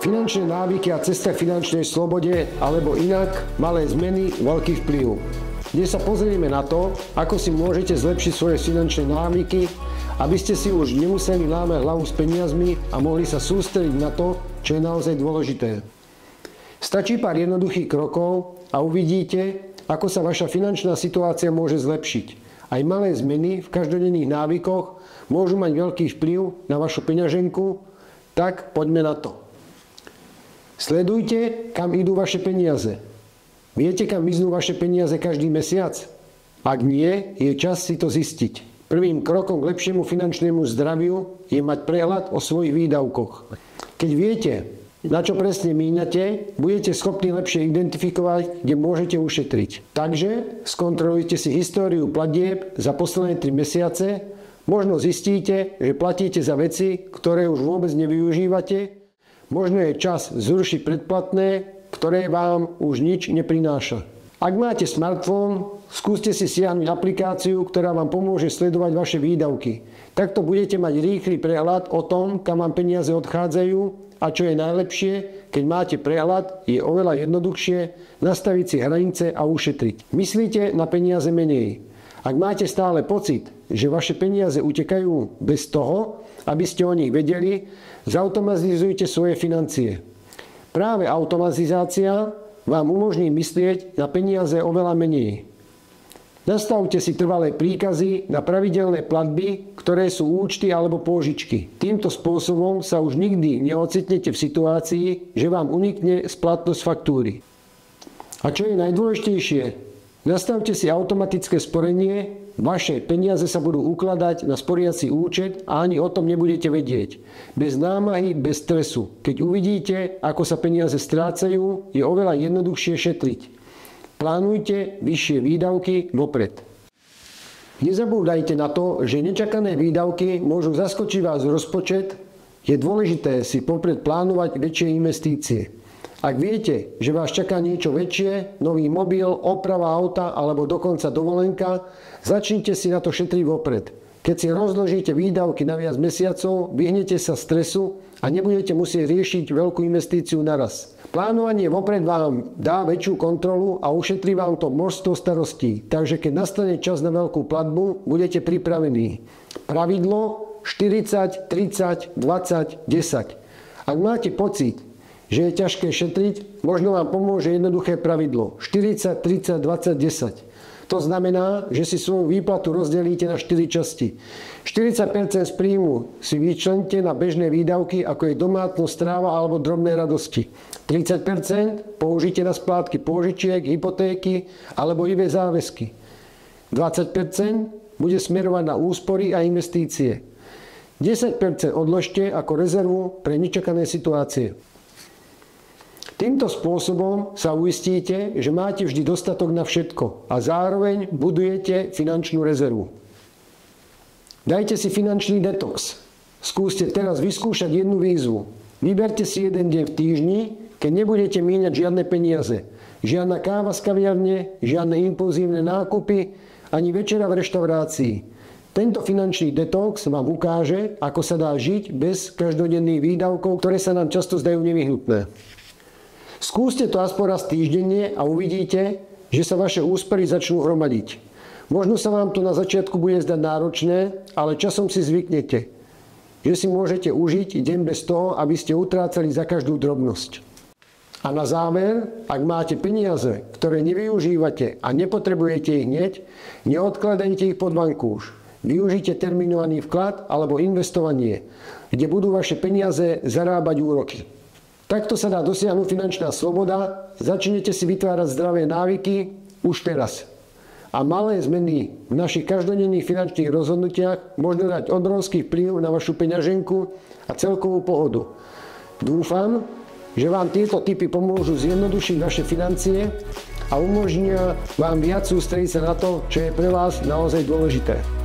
Finančné návyky a cesta k finančnej slobode, alebo inak malé zmeny, veľký vplyv. Dnes sa pozrieme na to, ako si môžete zlepšiť svoje finančné návyky, aby ste si už nemuseli lámať hlavu s peniazmi a mohli sa sústrediť na to, čo je naozaj dôležité. Stačí pár jednoduchých krokov a uvidíte, ako sa vaša finančná situácia môže zlepšiť. Aj malé zmeny v každodenných návykoch môžu mať veľký vplyv na vašu peňaženku, tak poďme na to. Sledujte, kam idú vaše peniaze. Viete, kam miznú vaše peniaze každý mesiac? Ak nie, je čas si to zistiť. Prvým krokom k lepšiemu finančnému zdraviu je mať prehľad o svojich výdavkoch. Keď viete, na čo presne míňate, budete schopní lepšie identifikovať, kde môžete ušetriť. Takže skontrolujte si históriu platieb za posledné 3 mesiace. Možno zistíte, že platíte za veci, ktoré už vôbec nevyužívate. Možno je čas zrušiť predplatné, ktoré vám už nič neprináša. Ak máte smartfón, skúste si stiahnuť aplikáciu, ktorá vám pomôže sledovať vaše výdavky. Takto budete mať rýchly prehľad o tom, kam vám peniaze odchádzajú, a čo je najlepšie, keď máte prehľad, je oveľa jednoduchšie nastaviť si hranice a ušetriť. Myslíte na peniaze menej. Ak máte stále pocit, že vaše peniaze utekajú bez toho, aby ste o nich vedeli, zautomatizujte svoje financie. Práve automatizácia vám umožní myslieť na peniaze oveľa menej. Nastavte si trvalé príkazy na pravidelné platby, ktoré sú účty alebo pôžičky. Týmto spôsobom sa už nikdy neocitnete v situácii, že vám unikne splatnosť faktúry. A čo je najdôležitejšie? Nastavte si automatické sporenie, vaše peniaze sa budú ukladať na sporiaci účet a ani o tom nebudete vedieť. Bez námahy, bez stresu. Keď uvidíte, ako sa peniaze strácajú, je oveľa jednoduchšie šetriť. Plánujte vyššie výdavky vopred. Nezabúdajte na to, že nečakané výdavky môžu zaskočiť vás rozpočet. Je dôležité si popred plánovať väčšie investície. Ak viete, že vás čaká niečo väčšie, nový mobil, oprava auta alebo dokonca dovolenka, začnite si na to šetriť vopred. Keď si rozložíte výdavky na viac mesiacov, vyhnete sa stresu a nebudete musieť riešiť veľkú investíciu naraz. Plánovanie vopred vám dá väčšiu kontrolu a ušetrí vám to množstvo starostí, takže keď nastane čas na veľkú platbu, budete pripravení. Pravidlo 40, 30, 20, 10. Ak máte pocit, že je ťažké šetriť, možno vám pomôže jednoduché pravidlo 40, 30, 20, 10. To znamená, že si svoju výplatu rozdelíte na 4 časti. 40% z príjmu si vyčlente na bežné výdavky, ako je domácnosť, stráva alebo drobné radosti. 30% použite na splátky pôžičiek, hypotéky alebo iné záväzky. 20% bude smerovať na úspory a investície. 10% odložte ako rezervu pre nečakané situácie. Týmto spôsobom sa uistíte, že máte vždy dostatok na všetko a zároveň budujete finančnú rezervu. Dajte si finančný detox. Skúste teraz vyskúšať jednu výzvu. Vyberte si jeden deň v týždni, keď nebudete míňať žiadne peniaze. Žiadna káva z kaviarne, žiadne impulzívne nákupy, ani večera v reštaurácii. Tento finančný detox vám ukáže, ako sa dá žiť bez každodenných výdavkov, ktoré sa nám často zdajú nevyhnutné. Skúste to aspoň raz týždenne a uvidíte, že sa vaše úspory začnú hromadiť. Možno sa vám to na začiatku bude zdať náročné, ale časom si zvyknete, že si môžete užiť deň bez toho, aby ste utrácali za každú drobnosť. A na záver, ak máte peniaze, ktoré nevyužívate a nepotrebujete ich hneď, neodkladajte ich pod vankúš. Využite terminovaný vklad alebo investovanie, kde budú vaše peniaze zarábať úroky. Takto sa dá dosiahnuť finančná sloboda, začnete si vytvárať zdravé návyky už teraz. A malé zmeny v našich každodenných finančných rozhodnutiach môžu dať obrovský vplyv na vašu peňaženku a celkovú pohodu. Dúfam, že vám tieto tipy pomôžu zjednodušiť vaše financie a umožnia vám viac sústrediť sa na to, čo je pre vás naozaj dôležité.